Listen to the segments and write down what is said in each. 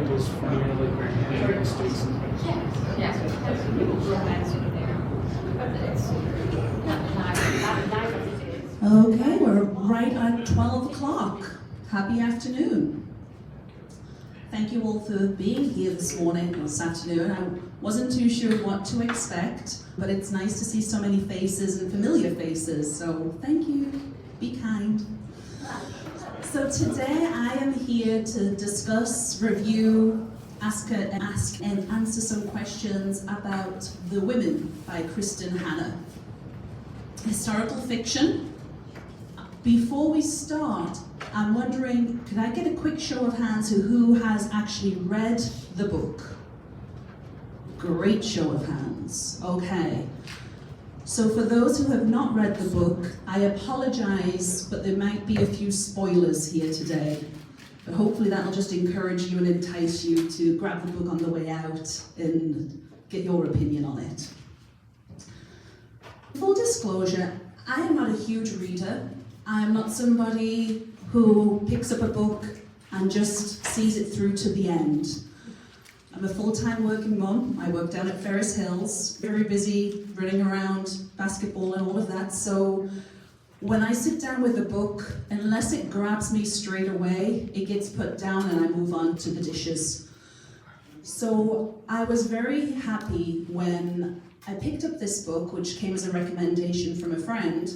those funny like grandparents do sometimes. Yeah. Okay, we're right at 12 o'clock. Happy afternoon. Thank you all for being here this morning or this afternoon. I wasn't too sure what to expect, but it's nice to see so many faces and familiar faces, so thank you. Be kind. So today I am here to discuss, review, ask and answer some questions about The Women by Kristin Hannah. Historical fiction. Before we start, I'm wondering, could I get a quick show of hands who has actually read the book? Great show of hands. Okay. So for those who have not read the book, I apologize, but there might be a few spoilers here today. But hopefully that'll just encourage you and entice you to grab the book on the way out and get your opinion on it. Full disclosure, I am not a huge reader. I am not somebody who picks up a book and just sees it through to the end. I'm a full-time working mum. I work down at Ferris Hills, very busy running around basketball and all of that. So when I sit down with a book, unless it grabs me straight away, it gets put down and I move on to the dishes. So I was very happy when I picked up this book, which came as a recommendation from a friend,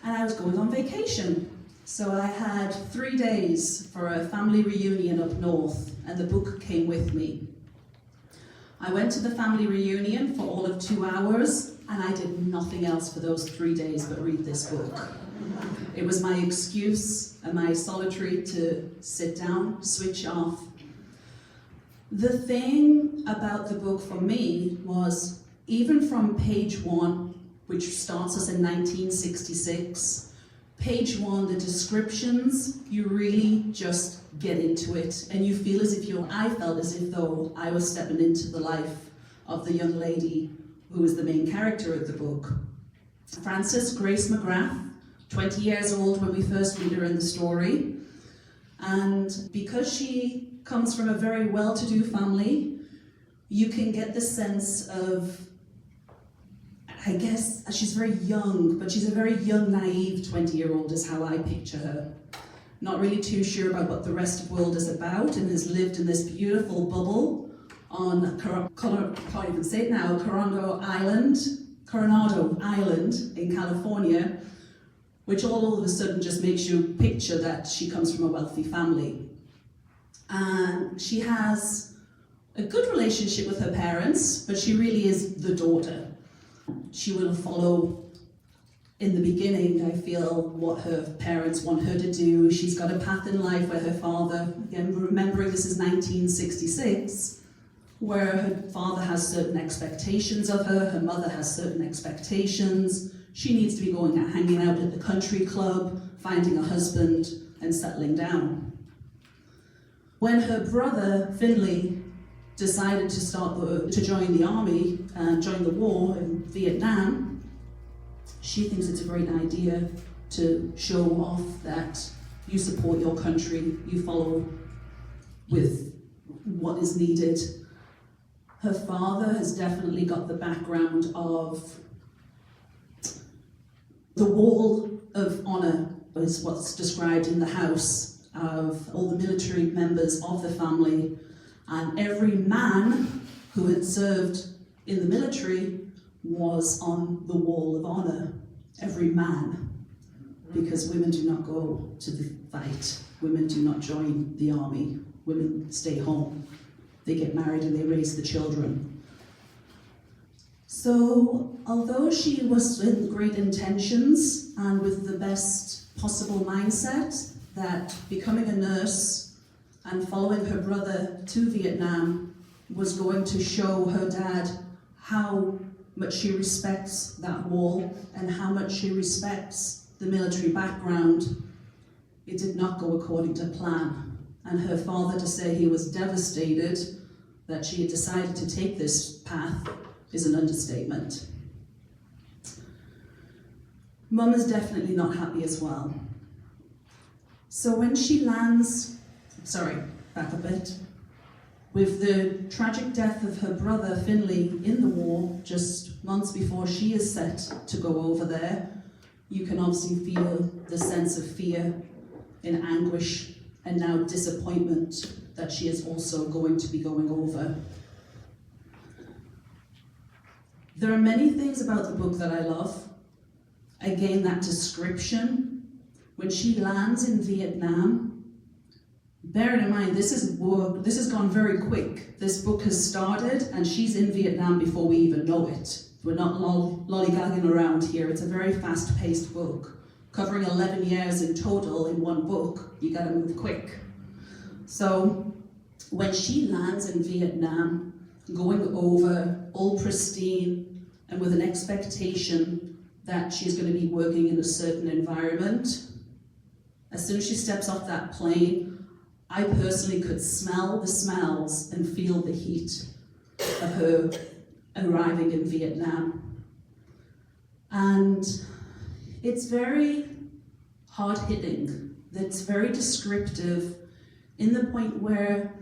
and I was going on vacation. So I had 3 days for a family reunion up north, and the book came with me. I went to the family reunion for all of 2 hours, and I did nothing else for those 3 days but read this book. It was my excuse and my solitary to sit down, switch off. The thing about the book for me was, even from page 1, which starts us in 1966, page 1, the descriptions, you really just get into it, and you feel as if I felt as if though I was stepping into the life of the young lady who is the main character of the book. Frances Grace McGrath, 20 years old when we first meet her in the story, and because she comes from a very well-to-do family, you can get the sense of, I guess, she's very young, but she's a very young, naive 20-year-old is how I picture her. Not really too sure about what the rest of the world is about, and has lived in this beautiful bubble on, can't even say it now, Coronado Island in California, which all of a sudden just makes you picture that she comes from a wealthy family. And she has a good relationship with her parents, but she really is the daughter. She will follow, in the beginning, I feel, what her parents want her to do. She's got a path in life where her father, again, remembering this is 1966, where her father has certain expectations of her, her mother has certain expectations. She needs to be going out, hanging out at the country club, finding a husband, and settling down. When her brother, Finley, decided to join the army and join the war in Vietnam, she thinks it's a great idea to show off that you support your country, you follow with what is needed. Her father has definitely got the background of the wall of honor, is what's described in the house of all the military members of the family. And every man who had served in the military was on the wall of honor. Every man. Because women do not go to the fight. Women do not join the army. Women stay home. They get married and they raise the children. So, although she was with great intentions and with the best possible mindset that becoming a nurse and following her brother to Vietnam was going to show her dad how much she respects that wall and how much she respects the military background, it did not go according to plan. And her father, to say he was devastated that she had decided to take this path is an understatement. Mum is definitely not happy as well. So when she lands, back a bit. With the tragic death of her brother Finley in the war, just months before she is set to go over there, you can obviously feel the sense of fear and anguish and now disappointment that she is also going to be going over. There are many things about the book that I love. Again, that description, when she lands in Vietnam, bearing in mind, this has gone very quick. This book has started and she's in Vietnam before we even know it. We're not lollygagging around here. It's a very fast-paced book. Covering 11 years in total in one book, you gotta move quick. So when she lands in Vietnam, going over all pristine and with an expectation that she's gonna be working in a certain environment, as soon as she steps off that plane, I personally could smell the smells and feel the heat of her arriving in Vietnam. And it's very hard-hitting. It's very descriptive in the point where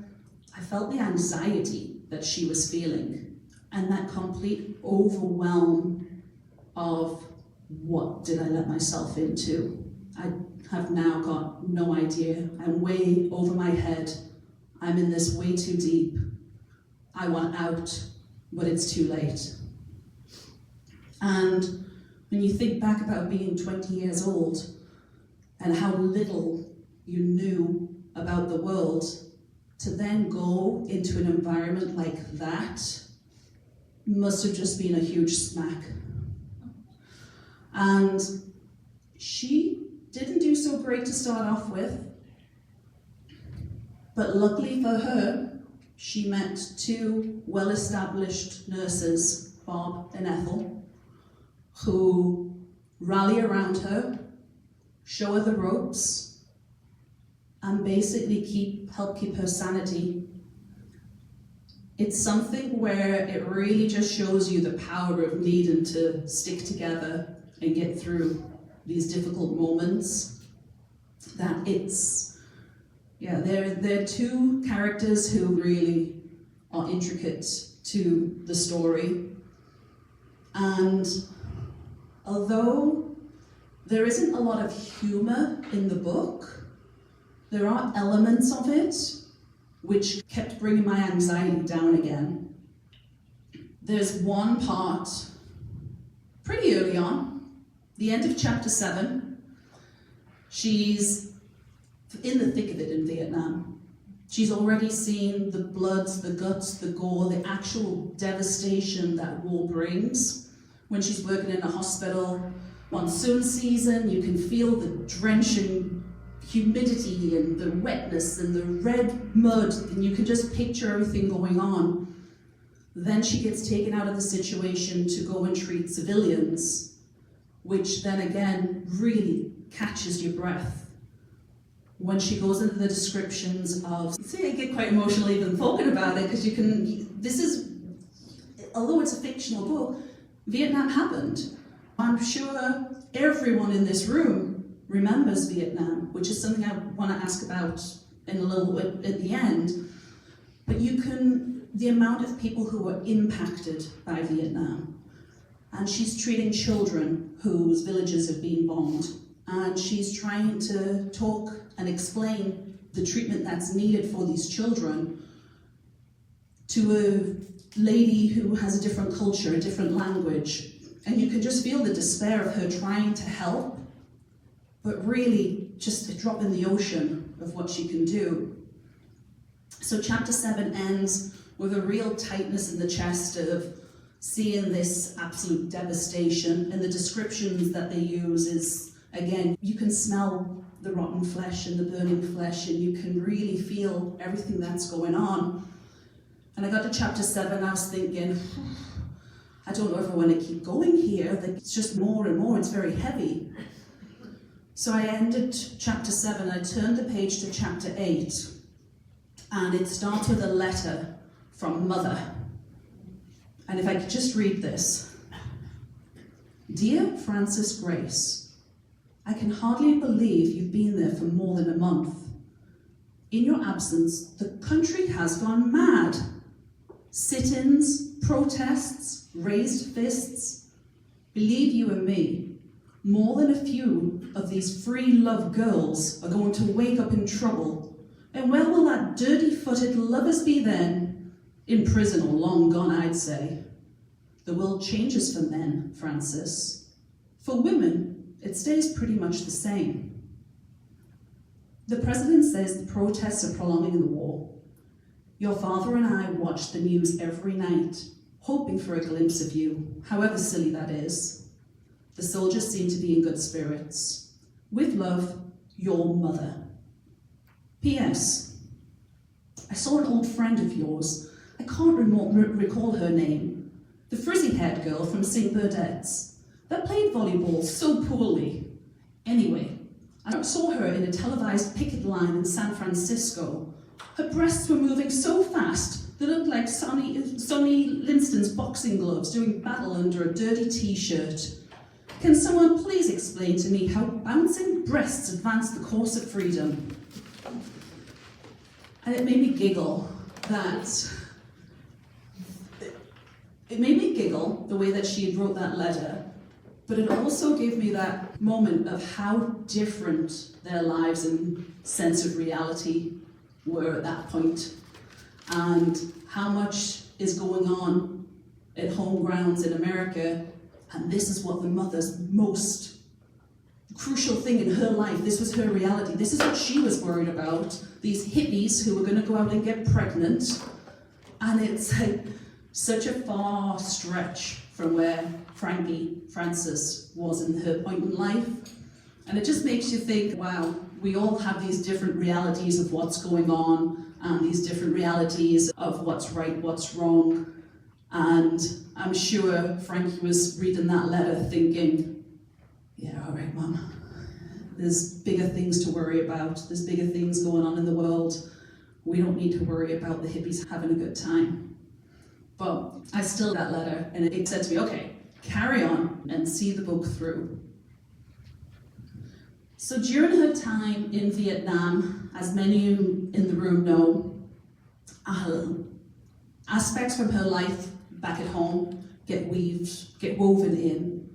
I felt the anxiety that she was feeling and that complete overwhelm of what did I let myself into? I have now got no idea. I'm way over my head. I'm in this way too deep. I want out, but it's too late. And when you think back about being 20 years old and how little you knew about the world, to then go into an environment like that must have just been a huge smack. And she didn't do so great to start off with, but luckily for her, she met two well-established nurses, Bob and Ethel, who rally around her, show her the ropes, and basically help keep her sanity. It's something where it really just shows you the power of needing to stick together and get through these difficult moments. That they're two characters who really are intricate to the story. And although there isn't a lot of humor in the book, there are elements of it which kept bringing my anxiety down again. There's one part pretty early on, the end of chapter 7, she's in the thick of it in Vietnam. She's already seen the blood, the guts, the gore, the actual devastation that war brings. When she's working in a hospital, monsoon season, you can feel the drenching humidity and the wetness and the red mud, and you can just picture everything going on. Then she gets taken out of the situation to go and treat civilians, which then again really catches your breath. When she goes into the descriptions of, see, I get quite emotional even talking about it, because although it's a fictional book, Vietnam happened. I'm sure everyone in this room remembers Vietnam, which is something I want to ask about in a little bit at the end. But the amount of people who were impacted by Vietnam. And she's treating children whose villages have been bombed. And she's trying to talk and explain the treatment that's needed for these children to a lady who has a different culture, a different language. And you can just feel the despair of her trying to help, but really just a drop in the ocean of what she can do. So chapter 7 ends with a real tightness in the chest of seeing this absolute devastation, and the descriptions that they use is, again, you can smell the rotten flesh and the burning flesh, and you can really feel everything that's going on. And I got to chapter 7, I was thinking, I don't know if I want to keep going here, it's just more and more, it's very heavy. So I ended chapter 7, I turned the page to chapter 8, and it starts with a letter from Mother. And if I could just read this. Dear Frances Grace, I can hardly believe you've been there for more than a month. In your absence, the country has gone mad. Sit-ins, protests, raised fists. Believe you and me, more than a few of these free love girls are going to wake up in trouble. And where will that dirty-footed lovers be then? In prison or long gone, I'd say. The world changes for men, Francis. For women, it stays pretty much the same. The president says the protests are prolonging the war. Your father and I watch the news every night, hoping for a glimpse of you, however silly that is. The soldiers seem to be in good spirits. With love, your mother. P.S. I saw an old friend of yours. I can't recall her name. The frizzy-haired girl from St. Bernadette's that played volleyball so poorly. Anyway, I saw her in a televised picket line in San Francisco. Her breasts were moving so fast they looked like Sonny Linston's boxing gloves doing battle under a dirty t-shirt. Can someone please explain to me how bouncing breasts advance the cause of freedom? And it made me giggle the way that she had wrote that letter, but it also gave me that moment of how different their lives and sense of reality were at that point, and how much is going on at home grounds in America, and this is what the mother's most crucial thing in her life, this was her reality, this is what she was worried about, these hippies who were going to go out and get pregnant, and it's like such a far stretch from where Frances was in her point in life. And it just makes you think, wow, we all have these different realities of what's going on, and these different realities of what's right, what's wrong. And I'm sure Frankie was reading that letter thinking, yeah, all right, Mum, there's bigger things to worry about. There's bigger things going on in the world. We don't need to worry about the hippies having a good time. But I still got that letter, and it said to me, okay, carry on and see the book through. So during her time in Vietnam, as many in the room know, aspects from her life back at home get woven in,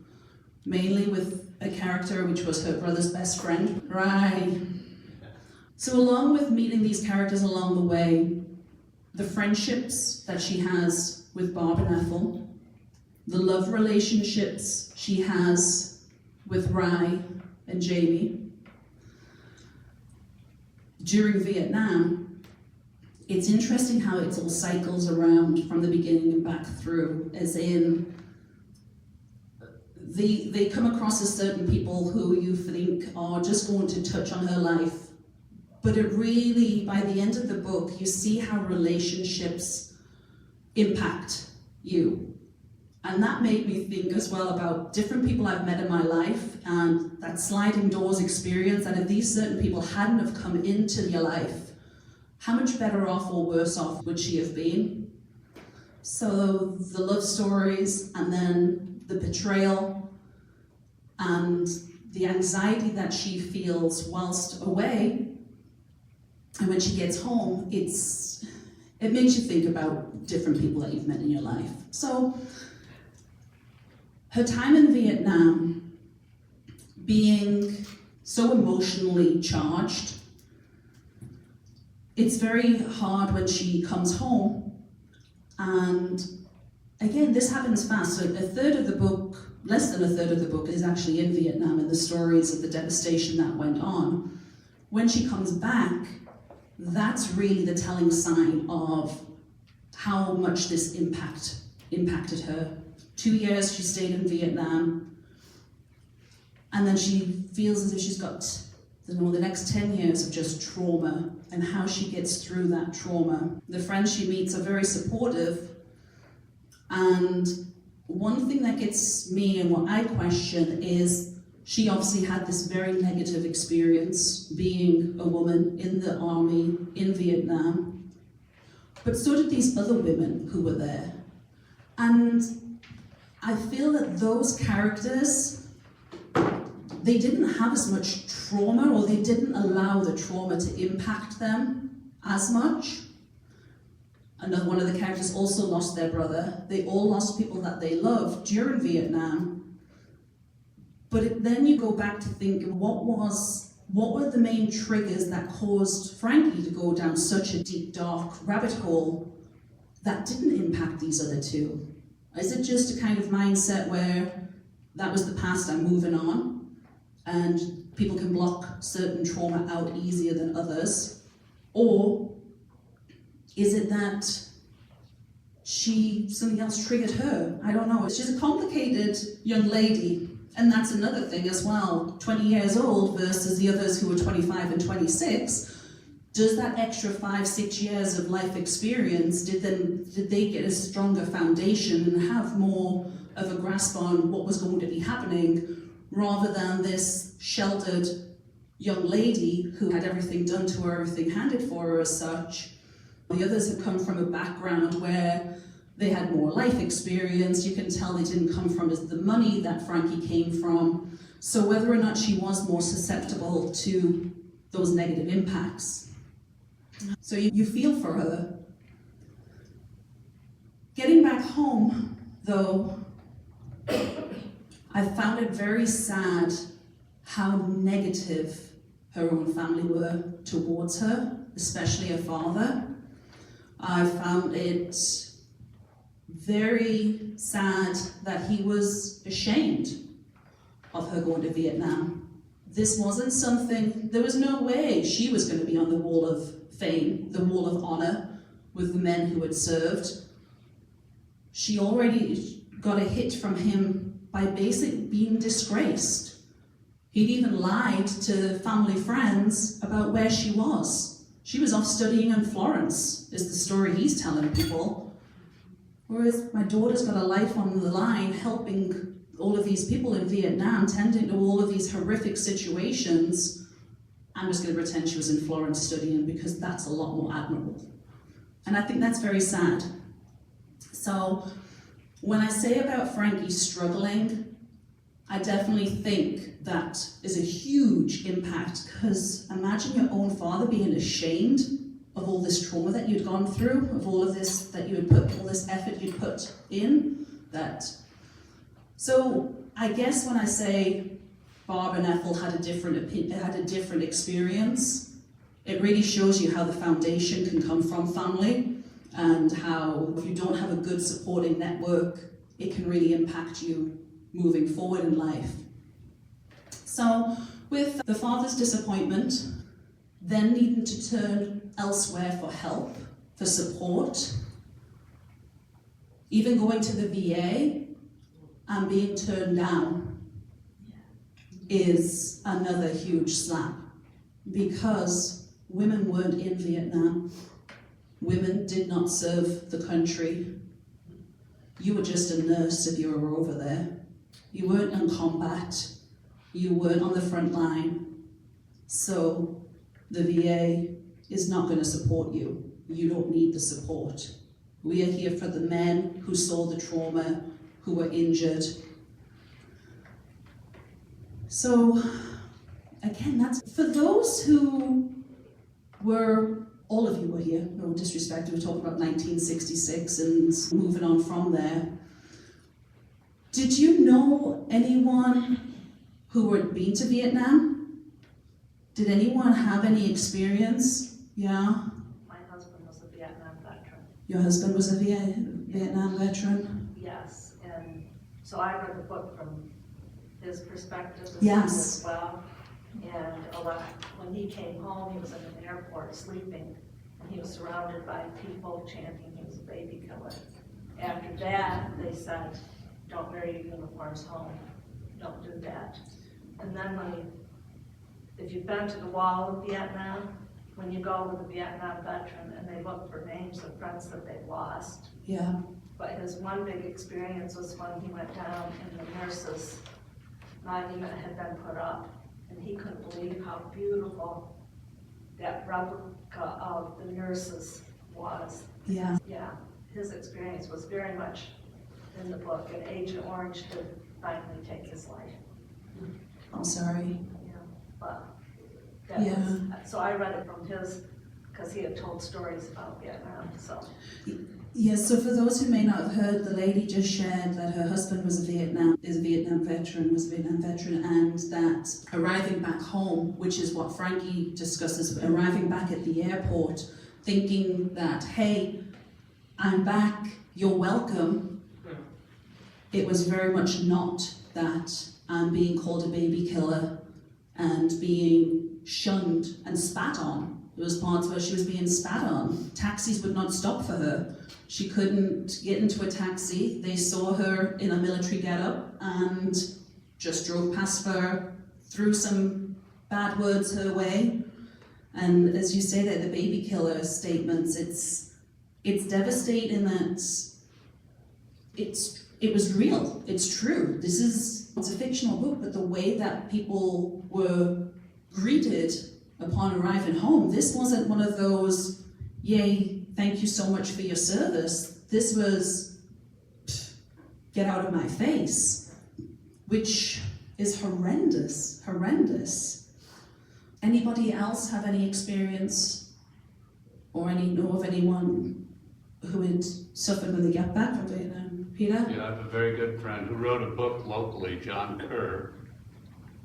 mainly with a character which was her brother's best friend, Rai. So along with meeting these characters along the way, the friendships that she has with Bob and Ethel, the love relationships she has with Rai and Jamie. During Vietnam, it's interesting how it all cycles around from the beginning and back through, as in they come across as certain people who you think are just going to touch on her life. But it really, by the end of the book, you see how relationships impact you. And that made me think as well about different people I've met in my life, and that sliding doors experience, that if these certain people hadn't have come into your life, how much better off or worse off would she have been? So the love stories, and then the betrayal, and the anxiety that she feels whilst away. And when she gets home, it makes you think about different people that you've met in your life. So her time in Vietnam, being so emotionally charged, it's very hard when she comes home. And again, this happens fast. So less than a third of the book is actually in Vietnam, and the stories of the devastation that went on. When she comes back, that's really the telling sign of how much this impacted her. 2 years she stayed in Vietnam, and then she feels as if she's got the next 10 years of just trauma, and how she gets through that trauma. The friends she meets are very supportive, and one thing that gets me and what I question is she obviously had this very negative experience being a woman in the army in Vietnam, but so did these other women who were there. And I feel that those characters they didn't have as much trauma, or they didn't allow the trauma to impact them as much. Another one of the characters also lost their brother. They all lost people that they loved during Vietnam. But then you go back to think, what were the main triggers that caused Frankie to go down such a deep, dark rabbit hole that didn't impact these other two? Is it just a kind of mindset where that was the past, I'm moving on, and people can block certain trauma out easier than others? Or is it that something else triggered her? I don't know. She's a complicated young lady, and that's another thing as well. 20 years old versus the others who were 25 and 26. Does that extra 5-6 years of life experience, did they get a stronger foundation and have more of a grasp on what was going to be happening, rather than this sheltered young lady who had everything done to her, everything handed for her as such? The others have come from a background where they had more life experience. You can tell they didn't come from the money that Frankie came from. So whether or not she was more susceptible to those negative impacts. So you feel for her. Getting back home, though, I found it very sad how negative her own family were towards her, especially her father. I found it very sad that he was ashamed of her going to Vietnam. This wasn't something, there was no way she was going to be on the wall of fame, the wall of honor with the men who had served. She already got a hit from him by basically being disgraced. He'd even lied to family friends about where she was. She was off studying in Florence, is the story he's telling people. Whereas my daughter's got a life on the line, helping all of these people in Vietnam, tending to all of these horrific situations. I'm just going to pretend she was in Florence studying, because that's a lot more admirable. And I think that's very sad. So when I say about Frankie struggling, I definitely think that is a huge impact, because imagine your own father being ashamed of all this trauma that you'd gone through, of all of this that you had put, all this effort you'd put in. So I guess when I say Barb and Ethel had a different experience, it really shows you how the foundation can come from family, and how if you don't have a good supporting network, it can really impact you moving forward in life. So with the father's disappointment, then needing to turn elsewhere for help, for support, even going to the VA and being turned down is another huge slap, because women weren't in Vietnam. Women did not serve the country. You were just a nurse if you were over there. You weren't in combat. You weren't on the front line. So the VA is not going to support you. You don't need the support. We are here for the men who saw the trauma, who were injured. So again, that's for those who were, all of you were here, no disrespect, we're talking about 1966 and moving on from there. Did you know anyone who had been to Vietnam? Did anyone have any experience? Yeah? My husband was a Vietnam veteran. Your husband was a Vietnam veteran? Yes, and so I read the book from his perspective Yes. as well. And when he came home, he was in an airport sleeping, and he was surrounded by people chanting he was a baby killer. After that, they said, don't wear your uniforms home, don't do that. And then if you've been to the wall of Vietnam, when you go with a Vietnam veteran and they look for names of friends that they've lost. Yeah. But his one big experience was when he went down and the nurses' monument had been put up, and he couldn't believe how beautiful that replica of the nurses was. Yeah. Yeah, his experience was very much in the book, and Agent Orange did finally take his life. I'm sorry. Yeah, but that Yeah. was, so I read it from his, because he had told stories about Vietnam, so. Yes, so for those who may not have heard, the lady just shared that her husband was a Vietnam veteran, and that arriving back home, which is what Frankie discusses, arriving back at the airport, thinking that, hey, I'm back, you're welcome. It was very much not that I'm being called a baby killer and being shunned and spat on. There was parts where she was being spat on. Taxis would not stop for her. She couldn't get into a taxi. They saw her in a military getup and just drove past her, threw some bad words her way. And as you say that, the baby killer statements, it's devastating that it was real, it's true. It's a fictional book, but the way that people were greeted upon arriving home, this wasn't one of those, yay, thank you so much for your service. This was, get out of my face, which is horrendous. Anybody else have any experience or know of anyone who had suffered when they got back from Vietnam? Peter? Yeah, I have a very good friend who wrote a book locally, John Kerr,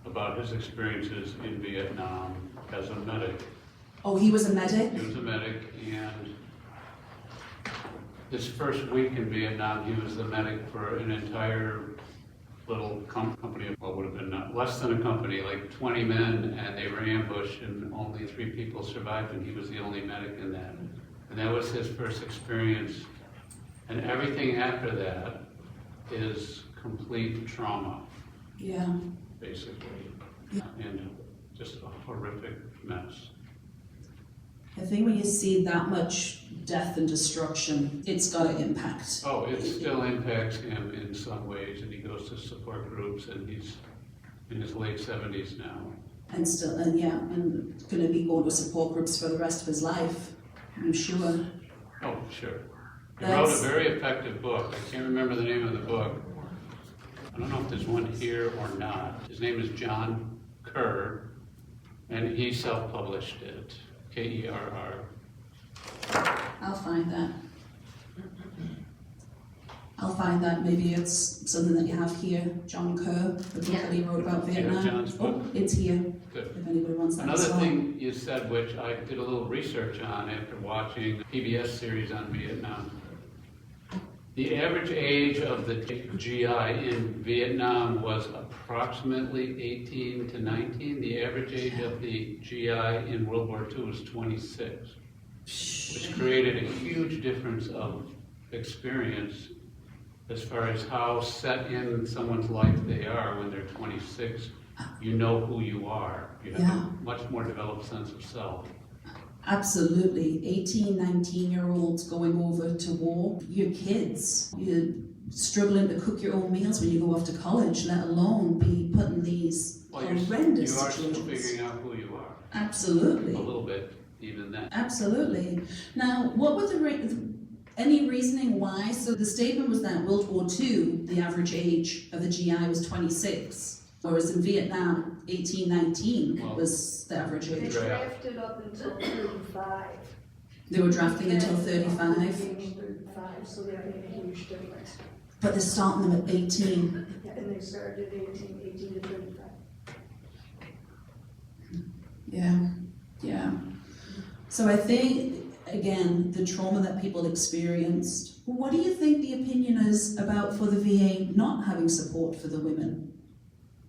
about his experiences in Vietnam as a medic. Oh, he was a medic? He was a medic, and his first week in Vietnam, he was the medic for an entire little company of what would have been less than a company, like 20 men, and they were ambushed, and only 3 people survived, and he was the only medic in that. And that was his first experience. And everything after that is complete trauma, Yeah. basically, Yeah. and just a horrific mess. I think when you see that much death and destruction, it's got to impact. Oh, it still impacts him in some ways, and he goes to support groups, and he's in his late 70s now. And going to be going to support groups for the rest of his life, I'm sure. Oh, sure. He wrote a very effective book. I can't remember the name of the book. I don't know if there's one here or not. His name is John Kerr, and he self-published it. Kerr. I'll find that. Maybe it's something that you have here, John Kerr, the book that he wrote about Vietnam. John's book? Oh, it's here, Good. if anybody wants that as Another well. thing you said, which I did a little research on after watching the PBS series on Vietnam. The average age of the GI in Vietnam was approximately 18 to 19. The average age of the GI in World War II was 26, which created a huge difference of experience as far as how set in someone's life they are when they're 26. You know who you are. You have a much more developed sense of self. Absolutely. 18, 19-year-olds going over to war. You're kids. You're struggling to cook your own meals when you go off to college, let alone be put in these horrendous you are situations. still figuring out who you are. Absolutely. A little bit, even then. Absolutely. Now, what was any reasoning why? So the statement was that World War II, the average age of the GI was 26, whereas in Vietnam, 18, 19 was the average They age. drafted up until 35. They were drafting until 35, 35, so that made a huge difference. but they're starting them at 18. Yeah, and they started at 18 to 35. Yeah. So I think, again, the trauma that people experienced. What do you think the opinion is about for the VA not having support for the women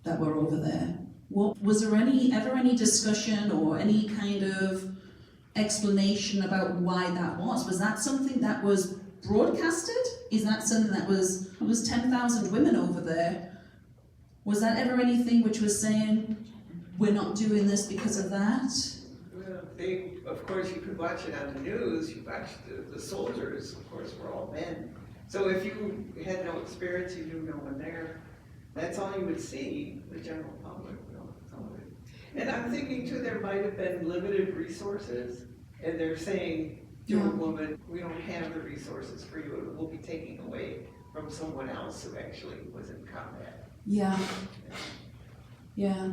that were over there? Was there ever any discussion or any kind of explanation about why that was? Was that something that was broadcasted? Is that something that was 10,000 women over there? Was that ever anything which was saying, we're not doing this because of that? Well, of course, you could watch it on the news. You watch the soldiers, of course, were all men. So if you had no experience, you knew no one there, that's all you would see, the general public. And I'm thinking too, there might have been limited resources, and they're saying to a woman, we don't have the resources for you, and we'll be taking away from someone else who actually was in combat. Yeah. Yeah.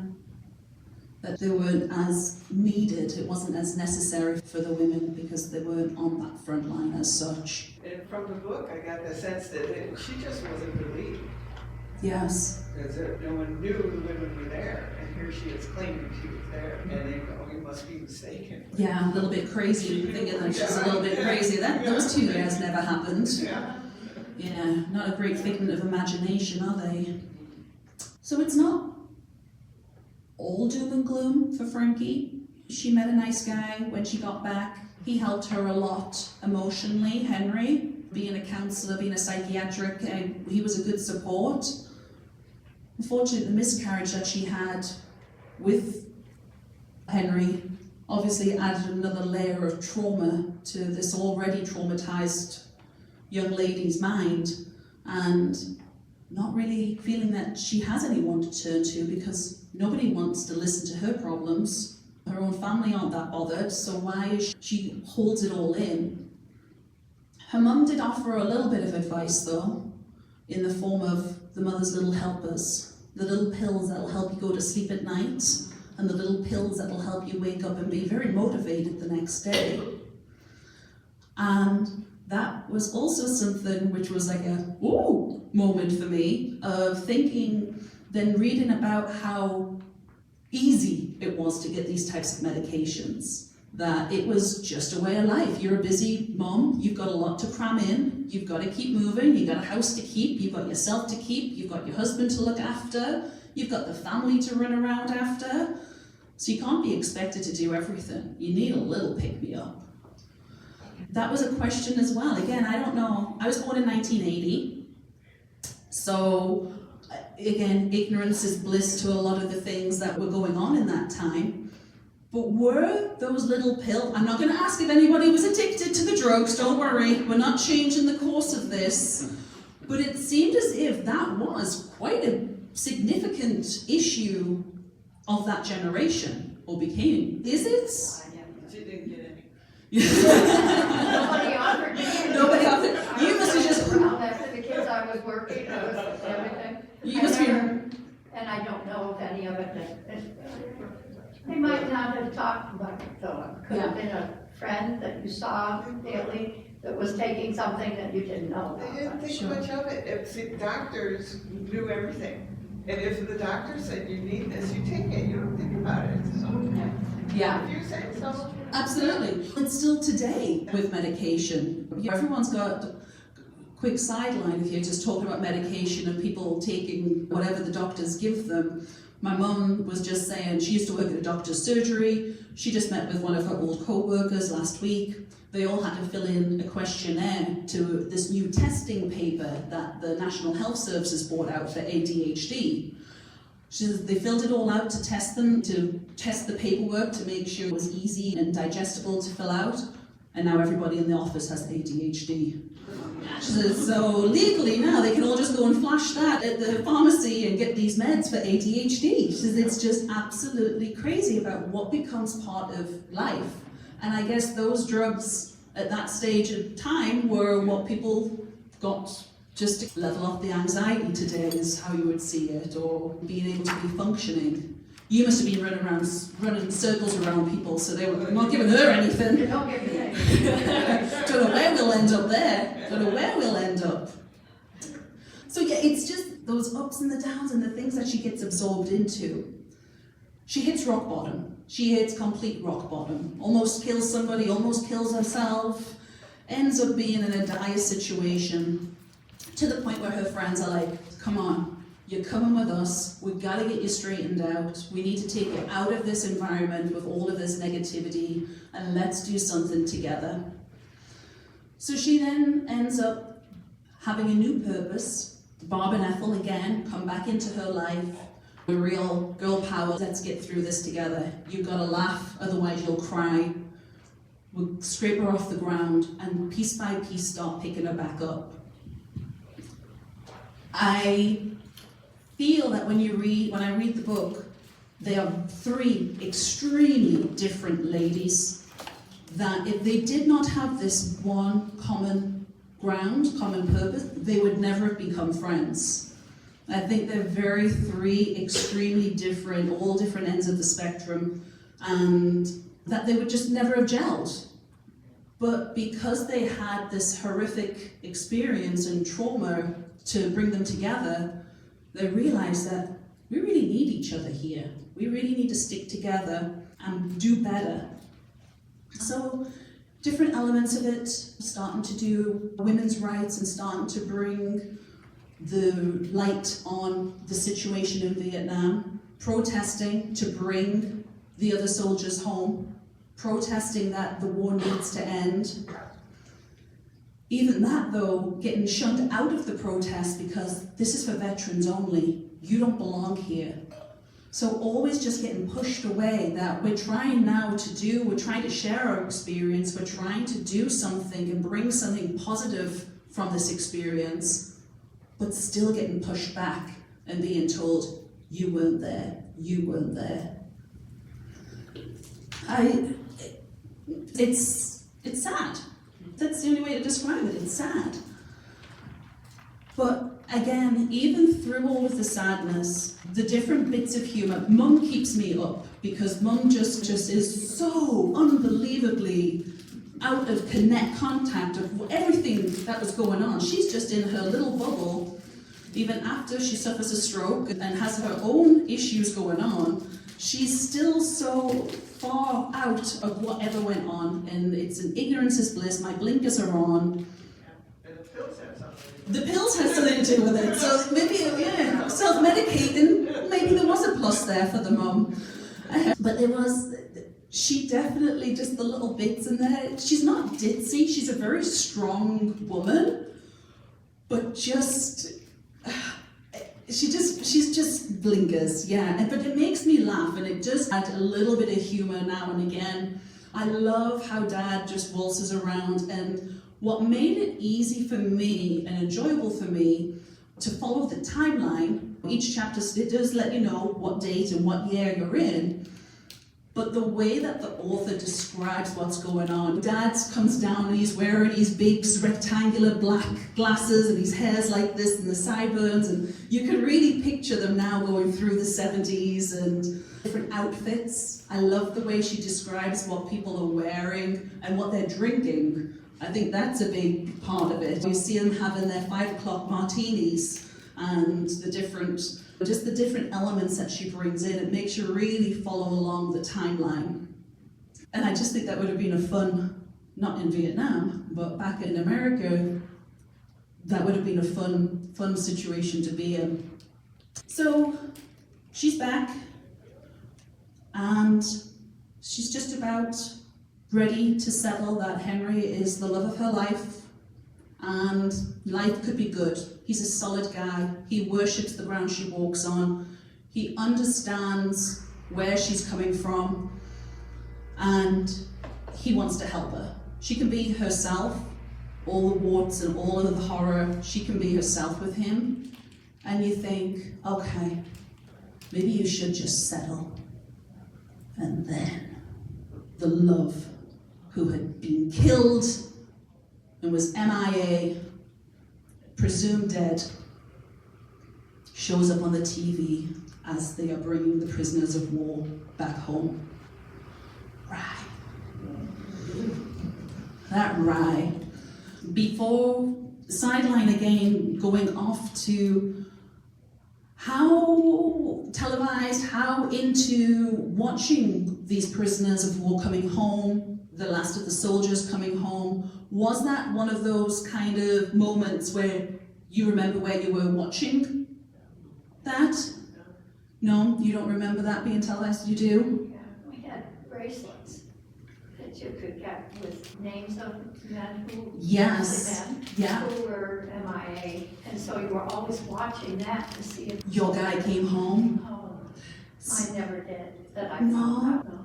That they weren't as needed, it wasn't as necessary for the women because they weren't on that front line as such. And from the book, I got the sense that she just wasn't believed. Yes. Because no one knew the women were there, and here she is claiming she was there, and they go, "Oh, you must be mistaken." Yeah, a little bit crazy, thinking that she's a little bit crazy. Those 2 years never happened. Yeah. Yeah, not a great figment of imagination, are they? So it's not all doom and gloom for Frankie. She met a nice guy when she got back. He helped her a lot emotionally, Henry. Being a counsellor, being a psychiatric, he was a good support. Unfortunately, the miscarriage that she had with Henry obviously added another layer of trauma to this already traumatized young lady's mind, and not really feeling that she has anyone to turn to because nobody wants to listen to her problems. Her own family aren't that bothered, so why is she holds it all in? Her mum did offer a little bit of advice though, in the form of the mother's little helpers, the little pills that'll help you go to sleep at night, and the little pills that'll help you wake up and be very motivated the next day. And that was also something which was like a ooh moment for me, of thinking, then reading about how easy it was to get these types of medications. That it was just a way of life. You're a busy mom, you've got a lot to cram in, you've got to keep moving, you've got a house to keep, you've got yourself to keep, you've got your husband to look after, you've got the family to run around after. So you can't be expected to do everything. You need a little pick-me-up. That was a question as well. Again, I don't know. I was born in 1980. So again, ignorance is bliss to a lot of the things that were going on in that time. But were those little pills, I'm not going to ask if anybody was addicted to the drugs, don't worry, we're not changing the course of this. But it seemed as if that was quite a significant issue of that generation, or became. Is it? She didn't get any. Nobody offered me anything. Nobody offered. You must have just. Around after the kids I was working, I was everything. You must be. And I don't know if any of it, they might not have talked about it though. It could have been a friend that you saw daily that was taking something that you didn't know They about. didn't think much of it. If the doctors knew everything. And if the doctor said you need this, you take it, you don't think about it. So, Yeah. if you say so. Absolutely. It's still today with medication. Everyone's got a quick sideline if you're just talking about medication and people taking whatever the doctors give them. My mum was just saying she used to work at a doctor's surgery. She just met with one of her old co-workers last week. They all had to fill in a questionnaire to this new testing paper that the National Health Services brought out for ADHD. She says they filled it all out to test the paperwork to make sure it was easy and digestible to fill out. And now everybody in the office has ADHD. She says, so legally now they can all just go and flash that at the pharmacy and get these meds for ADHD. She says it's just absolutely crazy about what becomes part of life. And I guess those drugs at that stage of time were what people got just to level off the anxiety today, is how you would see it, or being able to be functioning. You must have been running circles around people, so they were not giving her anything. You don't give me anything. Don't know where we'll end up there. Don't know where we'll end up. So yeah, it's just those ups and the downs and the things that she gets absorbed into. She hits rock bottom. She hits complete rock bottom. Almost kills somebody, almost kills herself. Ends up being in a dire situation to the point where her friends are like, come on, you're coming with us. We've got to get you straightened out. We need to take you out of this environment with all of this negativity, and let's do something together. So she then ends up having a new purpose. Barb and Ethel again come back into her life. The real girl power, let's get through this together. You've got to laugh, otherwise you'll cry. We'll scrape her off the ground and piece by piece start picking her back up. I feel that when I read the book, they are three extremely different ladies that if they did not have this one common ground, common purpose, they would never have become friends. I think they're three extremely different, all different ends of the spectrum, and that they would just never have gelled. But because they had this horrific experience and trauma to bring them together, they realized that we really need each other here. We really need to stick together and do better. So different elements of it, starting to do women's rights and starting to bring the light on the situation in Vietnam, protesting to bring the other soldiers home, protesting that the war needs to end. Even that though, getting shunned out of the protest because this is for veterans only, you don't belong here. So always just getting pushed away, that we're trying to share our experience, we're trying to do something and bring something positive from this experience, but still getting pushed back and being told, you weren't there, you weren't there. It's sad. That's the only way to describe it, it's sad. But again, even through all of the sadness, the different bits of humour, Mum keeps me up because Mum just is so unbelievably out of contact of everything that was going on. She's just in her little bubble, even after she suffers a stroke and has her own issues going on. She's still so far out of whatever went on, and it's an ignorance is bliss. My blinkers are on. And the pills have something. The pills have something to do with it, so maybe, yeah, self-medicating, maybe there was a plus there for the mum. But she definitely, just the little bits in there, she's not ditzy, she's a very strong woman, but she's just blinkers, yeah. But it makes me laugh, and it does add a little bit of humour now and again. I love how Dad just waltzes around, and what made it easy for me and enjoyable for me to follow the timeline, each chapter it does let you know what date and what year you're in, but the way that the author describes what's going on. Dad comes down and he's wearing these big rectangular black glasses and his hair's like this and the sideburns, and you can really picture them now going through the 70s and different outfits. I love the way she describes what people are wearing and what they're drinking. I think that's a big part of it. You see them having their 5 o'clock martinis and the different elements that she brings in. It makes you really follow along the timeline. And I just think that would have been a fun, not in Vietnam, but back in America, that would have been a fun situation to be in. So she's back, and she's just about ready to settle that Henry is the love of her life, and life could be good. He's a solid guy. He worships the ground she walks on. He understands where she's coming from, and he wants to help her. She can be herself, all the warts and all of the horror, she can be herself with him. And you think, okay, maybe you should just settle. And then the love, who had been killed and was MIA, presumed dead, shows up on the TV as they are bringing the prisoners of war back home. Rye. That rye. Before, sideline again, going off to how televised, how into watching these prisoners of war coming home, the last of the soldiers coming home. Was that one of those kind of moments where you remember where you were watching that? No, you don't remember that being televised, you do? Yeah, we had bracelets that you could get with names of men who Yes, yeah. who were MIA, and so you were always watching that to see if Your guy came home? oh, I never did, that I No. found out. No.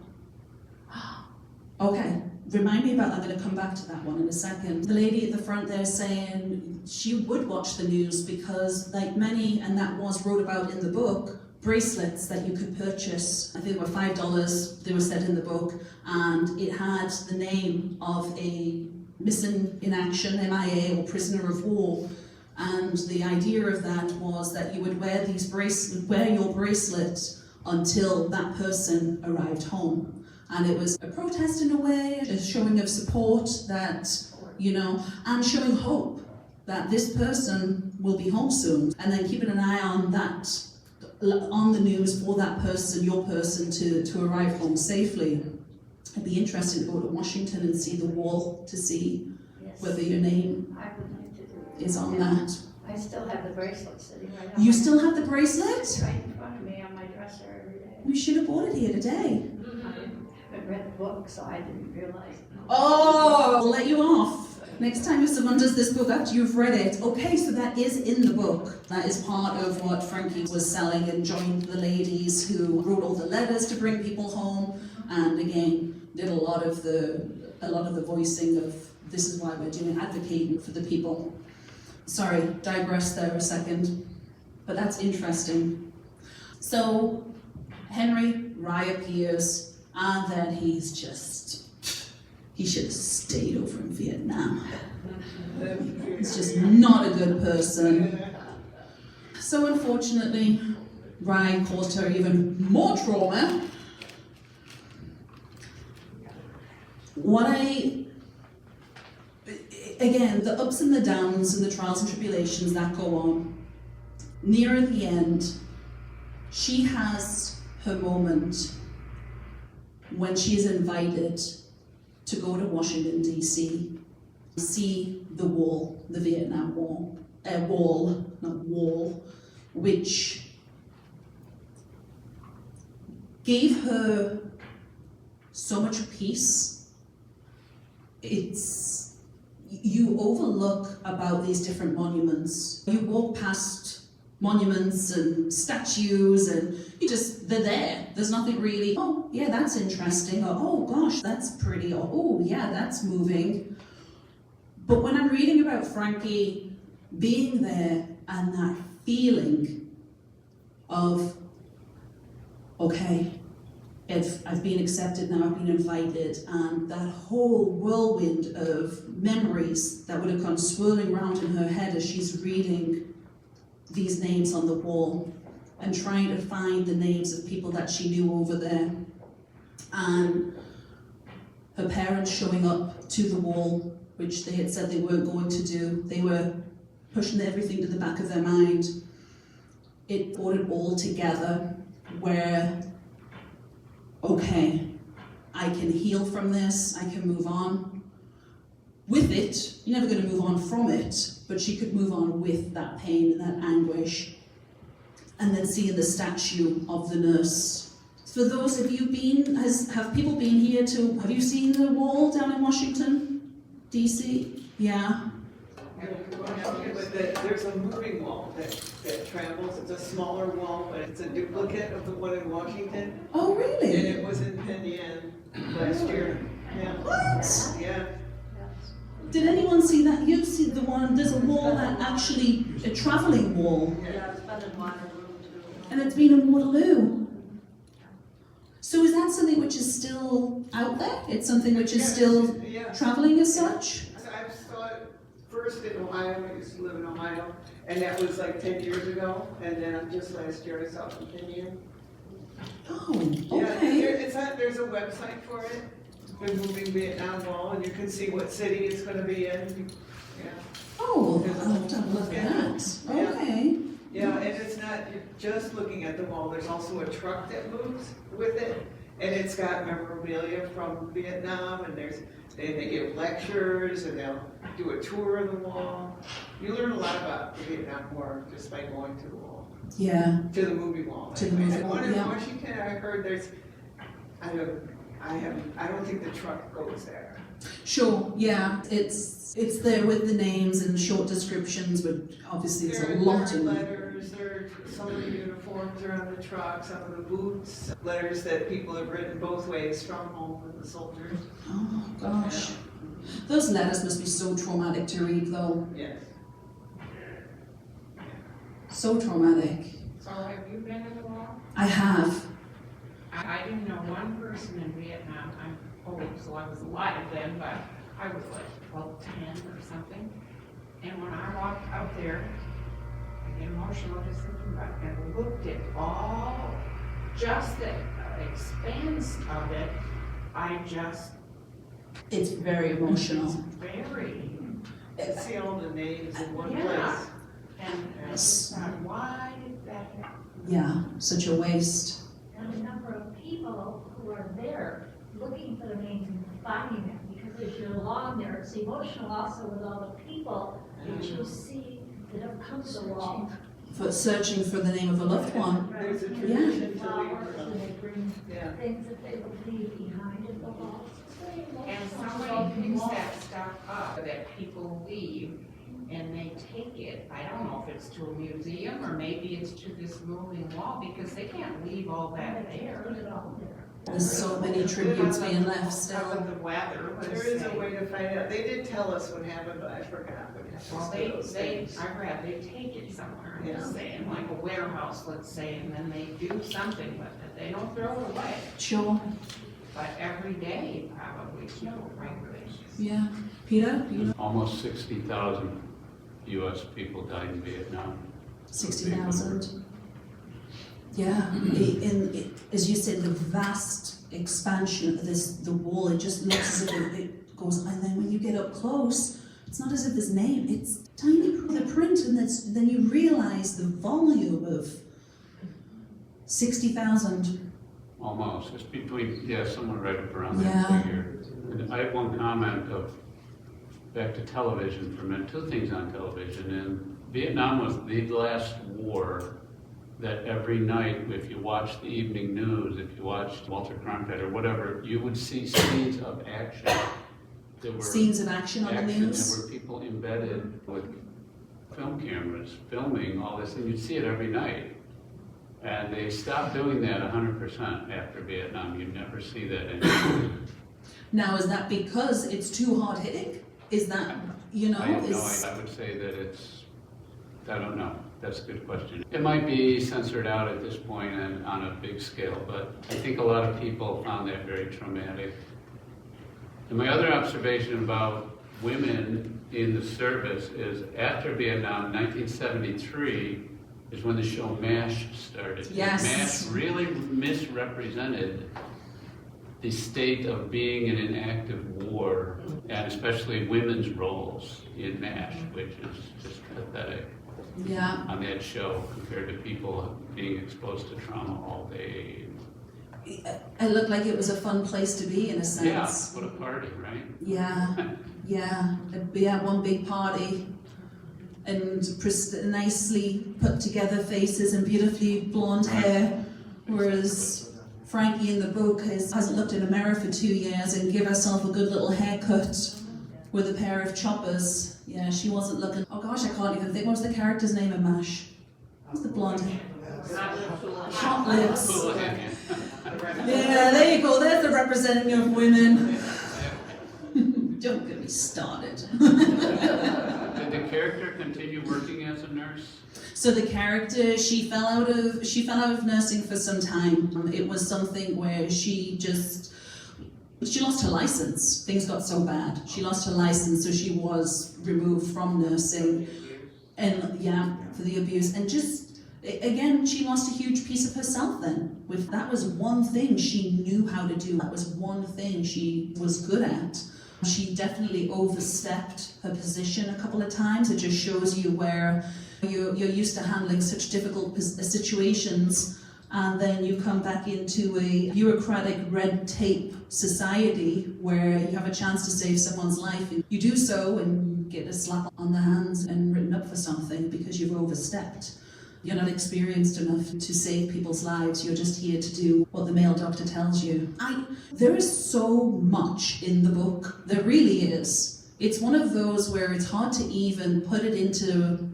Okay, remind me about that. I'm going to come back to that one in a second. The lady at the front there saying she would watch the news because, like many, and that was wrote about in the book, bracelets that you could purchase, I think they were $5, they were said in the book, and it had the name of a missing in action, MIA, or prisoner of war, And the idea of that was that you would wear your bracelet until that person arrived home. And it was a protest in a way, a showing of support that, and showing hope that this person will be home soon. And then keeping an eye on that, on the news for that person, your person, to arrive home safely. It'd be interesting to go to Washington and see the wall to see Yes. whether your name I would like to do it. is on that. I still have the bracelet sitting right on You my- still have the It's bracelet? right in front of me on my dresser every day. We should have bought it here today. I haven't read the book, so I didn't realize. Oh, I'll let you off. Next time if someone does this book after you've read it, okay, so that is in the book. That is part of what Frankie was selling and joined the ladies who wrote all the letters to bring people home, and again, did a lot of the voicing of this is why we're doing, advocating for the people. Sorry, digress there a second, but that's interesting. So, Henry Rye appears, and then he should have stayed over in Vietnam. He's just not a good person. So unfortunately, Rye caused her even more trauma. Again, the ups and the downs and the trials and tribulations that go on. Near the end, she has her moment when she is invited to go to Washington, D.C., see the wall, the Vietnam Wall, which gave her so much peace. You overlook about these different monuments. You walk past monuments and statues and they're there. There's nothing really, oh yeah, that's interesting, or oh gosh, that's pretty, or oh yeah, that's moving. But when I'm reading about Frankie being there and that feeling of, okay, I've been accepted now, I've been invited, and that whole whirlwind of memories that would have gone swirling around in her head as she's reading these names on the wall and trying to find the names of people that she knew over there. And her parents showing up to the wall, which they had said they weren't going to do. They were pushing everything to the back of their mind. It brought it all together where, okay, I can heal from this, I can move on. With it, you're never going to move on from it, but she could move on with that pain and that anguish. And then seeing the statue of the nurse. For those of you have people been here have you seen the wall down in Washington, D.C.? Yeah. But there's a moving wall that travels. It's a smaller wall, but it's a duplicate of the one in Washington. Oh, And really? it was in Penn last year. Yeah. What? Yeah. Did anyone see that? You've seen the one, there's a wall that actually, a travelling wall, Yeah, it's been in Waterloo too. and it's been in Waterloo. So is that something which is still out there? It's something which is still Yeah. travelling as such? I saw it first in Ohio. I used to live in Ohio, and that was like 10 years ago. And then just last year I saw it in Kenya. Oh, Yeah, okay. there's a website for it, the Moving Vietnam Wall, and you can see what city it's going to be in. Yeah, Oh, I'll have to have a look at that. Yeah. Okay. yeah, and it's not just looking at the wall. There's also a truck that moves with it, and it's got memorabilia from Vietnam, and they give lectures, and they'll do a tour of the wall. You learn a lot about the Vietnam War just by going to the wall, Yeah. to the movie wall. To the Anyways. movie And wall, one in yeah. Washington, I heard I don't think the truck goes there. Sure, yeah. It's there with the names and short descriptions, but obviously there's a lot There in are there. letters, some of the uniforms are on the truck, some of the boots, letters that people have written both ways from home with the soldiers. Oh, gosh. Those letters must be so traumatic to read, though. Yes. So traumatic. So have you been to the wall? I have. I didn't know one person in Vietnam. I'm old, so I was alive then, but I was like 12, 10 or something. And when I walked out out there, I get emotional just thinking about it, and looked at all, just the expanse of it, It's very it's emotional. very, To see all the names in one Yeah. place. and I just thought, why did that happen? Yeah, such a waste. And the number of people who are there looking for the names and finding them, because as you're along there, it's emotional also with all the people that you see that have come to the wall. For searching for the name of a loved one. There's a They tradition bring to flowers leave. and they bring Yeah. things that they would leave behind at the walls. It's very emotional. And to go somebody to the picks wall. that stuff up that people leave, and they take it, I don't know if it's to a museum, or maybe it's to this moving wall, because they can't leave all that They there. put it all there. There's so many tributes being left How still. would the weather was There is a say. way to find out. They did tell us what happened, but I forgot what Well, happened to those they, things. I read, they take it somewhere, I'm just Yeah. saying, like a warehouse, let's say, and then they do something with it, they don't throw it away. Sure. But every day, probably, frankly. Yeah. Peter, you know? Almost 60,000 US people died in Vietnam. 60,000. Yeah, as you said, the vast expansion of the wall, it just looks as if it goes, and then when you get up close, it's not as if there's name, it's tiny the print, and then you realize the volume of 60,000. Almost, it's between, somewhere right up around Yeah. that figure. And I have one comment back to television for a minute, two things on television. And Vietnam was the last war that every night, if you watched the evening news, if you watched Walter Cronkite or whatever, you would see scenes of action. There were Scenes of action on the news. There were people embedded with film cameras, filming all this, and you'd see it every night. And they stopped doing that 100% after Vietnam. You never see that anymore. Now, is that because it's too hard hitting? Is that, you know, I have no is... idea. I would say that I don't know. That's a good question. It might be censored out at this point and on a big scale, but I think a lot of people found that very traumatic. And my other observation about women in the service is after Vietnam, 1973, is when the show MASH started. Yes. MASH really misrepresented the state of being in an active war, and especially women's roles in MASH, which is just pathetic Yeah. on that show compared to people being exposed to trauma all day. It looked like it was a fun place to be, in a sense. Yeah, what a party, right? Yeah, one big party, and nicely put together faces and beautifully blonde hair, whereas Frankie in the book hasn't looked in a mirror for 2 years and give herself a good little haircut with a pair of choppers. Yeah, she wasn't looking. Oh gosh, I can't even think. What was the character's name in MASH? What's the blonde hair? Hot lips. Houlihan, Yeah, there you go. There's the representing of women. Don't get me started. Did the character continue working as a nurse? So the character, she fell out of nursing for some time. It was something where she lost her license. Things got so bad. She lost her license, so she was removed from nursing. And yeah, for the abuse. And just, again, she lost a huge piece of herself then. That was one thing she knew how to do. That was one thing she was good at. She definitely overstepped her position a couple of times. It just shows you where you're used to handling such difficult situations, and then you come back into a bureaucratic red tape society where you have a chance to save someone's life. And you do so and get a slap on the hands and written up for something because you've overstepped. You're not experienced enough to save people's lives. You're just here to do what the male doctor tells you. There is so much in the book. There really is. It's one of those where it's hard to even put it into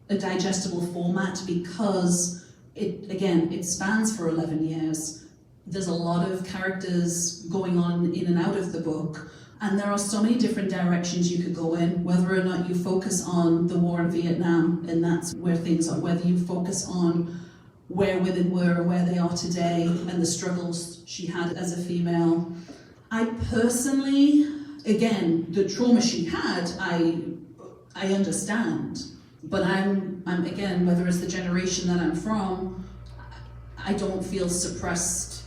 a digestible format because it spans for 11 years. There's a lot of characters going on in and out of the book. And there are so many different directions you could go in, whether or not you focus on the war in Vietnam, and that's where things are, whether you focus on where women were, where they are today, and the struggles she had as a female. I personally, again, the trauma she had, I understand. But I'm again, whether it's the generation that I'm from, I don't feel suppressed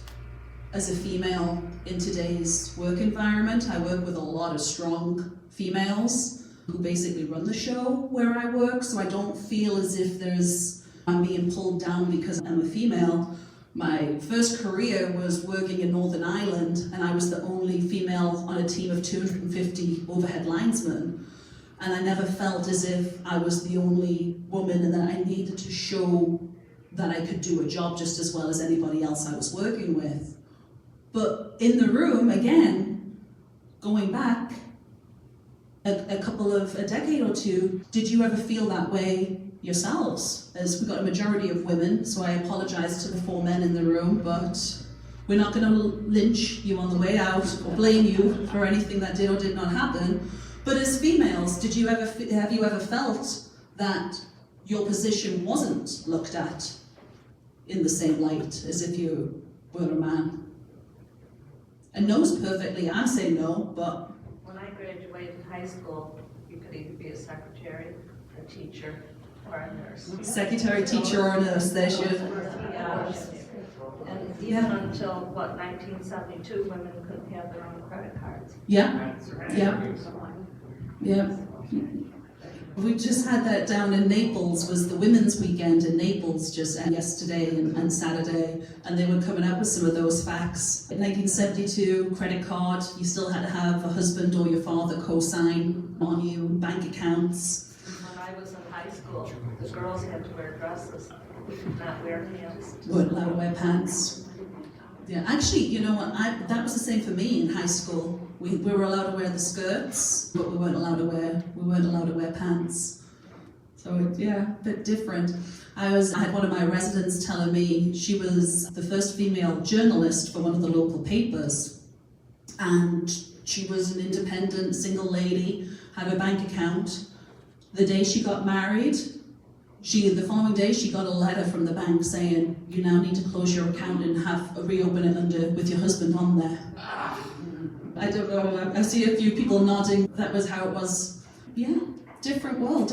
as a female in today's work environment. I work with a lot of strong females who basically run the show where I work, so I don't feel as if I'm being pulled down because I'm a female. My first career was working in Northern Ireland, and I was the only female on a team of 250 overhead linesmen. And I never felt as if I was the only woman and that I needed to show that I could do a job just as well as anybody else I was working with. But in the room, again, going back a decade or two, did you ever feel that way yourselves? As we've got a majority of women, so I apologize to the 4 men in the room, but we're not going to lynch you on the way out or blame you for anything that did or did not happen. But as females, have you ever felt that your position wasn't looked at in the same light as if you were a man? And no's perfectly, I'm saying no, but... When I graduated high school, you could either be a secretary, a teacher, or a nurse. Secretary, teacher, or a nurse, there she is. Yeah. And even until, 1972, women couldn't have their own credit cards. Yeah, yeah. Yeah. We just had that down in Naples, was the Women's Weekend in Naples just yesterday and Saturday, and they were coming up with some of those facts. In 1972, credit card, you still had to have a husband or your father co-sign on you, bank accounts. When I was in high school, the girls had to wear dresses. We could not wear pants. Weren't allowed to wear pants. Yeah, actually, you know what, that was the same for me in high school. We were allowed to wear the skirts, but we weren't allowed to wear pants. So yeah, a bit different. I had one of my residents telling me she was the first female journalist for one of the local papers, and she was an independent single lady, had a bank account. The day she got married, the following day she got a letter from the bank saying, you now need to close your account and reopen it with your husband on there. I don't know, I see a few people nodding. That was how it was. Yeah, different world.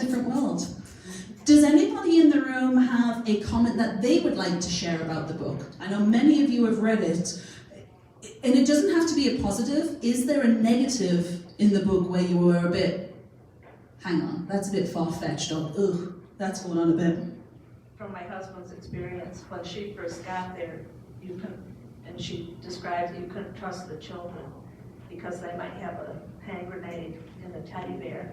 Does anybody in the room have a comment that they would like to share about the book? I know many of you have read it, and it doesn't have to be a positive. Is there a negative in the book where you were a bit, hang on, that's a bit far-fetched, or ugh, that's going on a bit? From my husband's experience, when she first got there, and she described you couldn't trust the children because they might have a hand grenade and a teddy bear,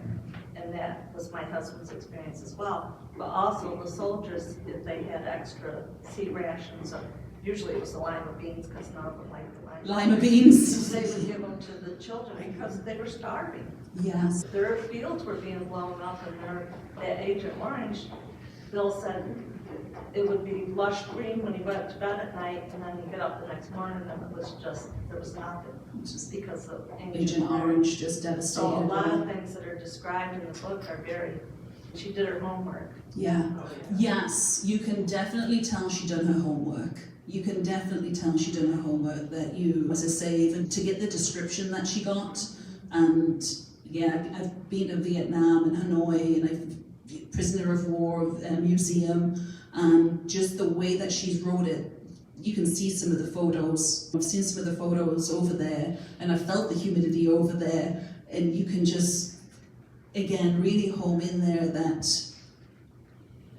and that was my husband's experience as well. But also the soldiers, if they had extra sea rations, or usually it was the lima beans because none of them liked the Lima beans. They would give them to the children because they were starving. Yes. Their fields were being blown up, and that Agent Orange, Bill said it would be lush green when he went to bed at night, and then he'd get up the next morning and there was nothing, just because of Agent Orange just devastated. So a lot of things that are described in the book are she did her homework. Yeah. Yes, you can definitely tell she done her homework. You can definitely tell she done her homework, that you was a save, and to get the description that she got. And yeah, I've been to Vietnam and Hanoi, and I've prisoner of war museum, and just the way that she's wrote it, you can see some of the photos. I've seen some of the photos over there, and I felt the humidity over there, and you can just, again, really home in there that...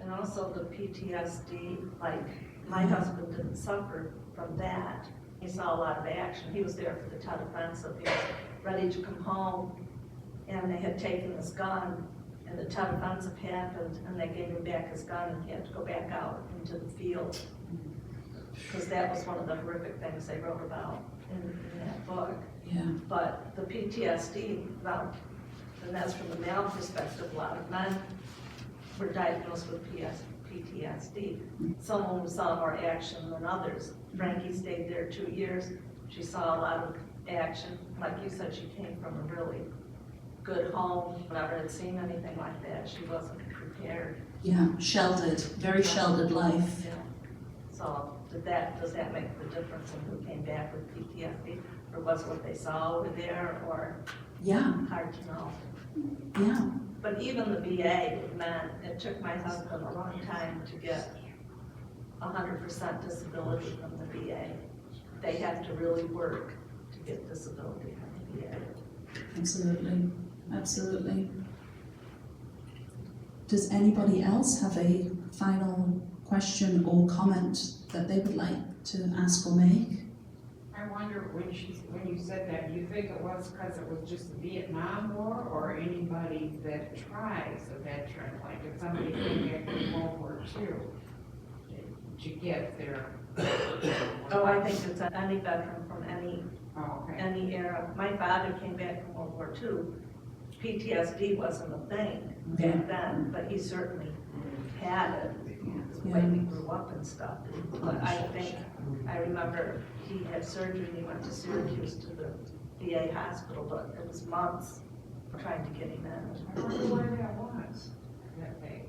And also the PTSD, like my husband didn't suffer from that. He saw a lot of action. He was there for the Tet Offensive. He was ready to come home, and they had taken his gun, and the Tet Offensive happened, and they gave him back his gun, and he had to go back out into the field. Because that was one of the horrific things they wrote about in that book. Yeah. But the PTSD, well, and that's from the male perspective, a lot of men were diagnosed with PTSD. Some of them saw more action than others. Frankie stayed there 2 years. She saw a lot of action. Like you said, she came from a really good home. Never had seen anything like that. She wasn't prepared. Yeah, sheltered, very sheltered life. Yeah. So does that make the difference in who came back with PTSD? Or was what they saw over there, or Yeah. hard to know? Yeah. But even the VA, it took my husband a long time to get 100% disability from the VA. They have to really work to get disability from the VA. Absolutely, absolutely. Does anybody else have a final question or comment that they would like to ask or make? I wonder when you said that, do you think it was because it was just the Vietnam War or anybody that tries a veteran, like if somebody came back from World War II to get their. Oh, I think it's any veteran from Oh, okay. any era. My father came back from World War II. PTSD wasn't a thing back then, but he certainly had it. The way we grew up and stuff. But I remember he had surgery and he went to Syracuse to the VA hospital, but it was months trying to get him in. I wonder where that was, that they,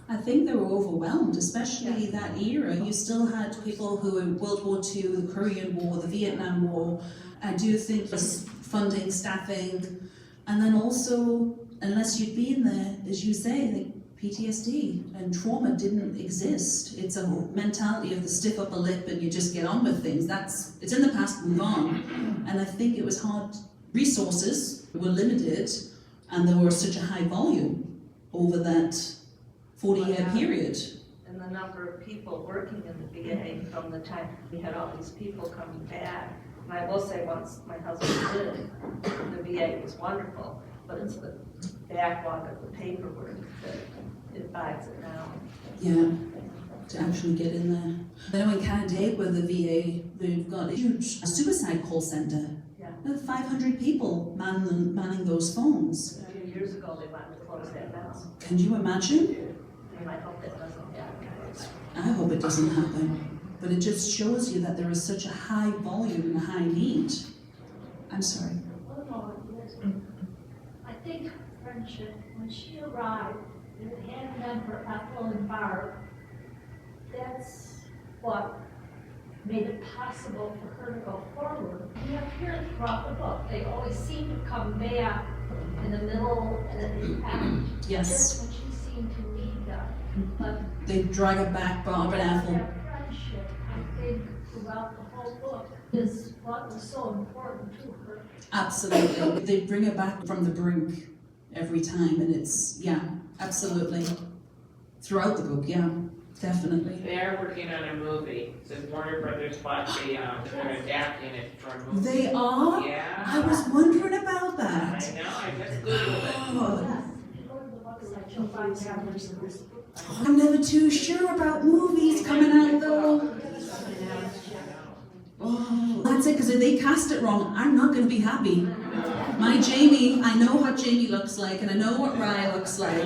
I think they were overwhelmed, especially that era. You still had people who were in World War II, the Korean War, the Vietnam War. I do think there's funding, staffing, and then also, unless you'd been there, as you say, like PTSD and trauma didn't exist. It's a mentality of the stiff upper lip and you just get on with things. It's in the past, move on. And I think it was hard. Resources were limited and there was such a high volume over that 40-year period. And the number of people working in the VA from the time we had all these people coming back. And I will say once my husband did, the VA was wonderful, but it's the backlog of the paperwork that it bites it now. Yeah, to actually get in there. I know in Canada where the VA, they've got a huge suicide call center. Yeah. There are 500 people manning those phones. A few years ago, they wanted to close that down. Can you imagine? And I hope that doesn't happen. I hope it doesn't happen. But it just shows you that there is such a high volume and a high need. I'm sorry. Oh, no, yes. I think friendship, when she arrived, it hadn't been for Ethel and Barb. That's what made it possible for her to go forward. We have here throughout the book, they always seem to come back in the middle and at the end. Yes. Just when she seemed to lead them. But They drag it back, Bob and Ethel. that friendship, I think, throughout the whole book is what was so important to her. Absolutely. They bring it back from the brink every time, and it's, yeah, absolutely. Throughout the book, yeah, definitely. They are working on a movie. The Warner Brothers bought they're adapting it for a movie. They are? Yeah. I was wondering about I that. know, I just Googled it. Oh, Yes, if you go to the website, you'll find that. I'm never too sure about movies coming out though. Oh, that's it, because if they cast it wrong, I'm not going to be happy. My Jamie, I know what Jamie looks like, and I know what Ryan looks like.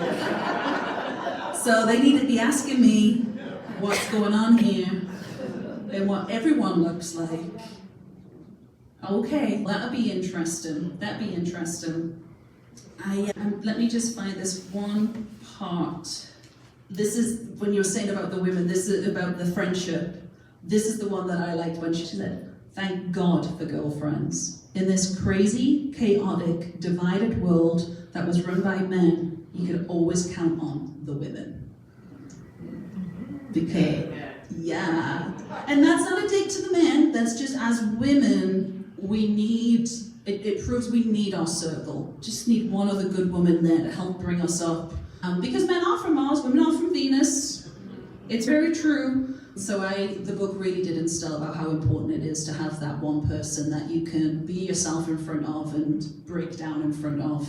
So they need to be asking me what's going on here and what everyone looks like. Okay, that'll be interesting. That'd be interesting. Let me just find this one part. This is when you were saying about the women. This is about the friendship. This is the one that I liked when she said, "Thank God for girlfriends. In this crazy, chaotic, divided world that was run by men, you could always count on the women." Because, yeah. And that's not a dig to the men, that's just as women, we need, it proves we need our circle. Just need one other good woman there to help bring us up. Because men are from Mars, women are from Venus. It's very true. So the book really did instill about how important it is to have that one person that you can be yourself in front of and break down in front of.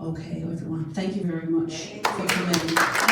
Okay, everyone, thank you very much for coming.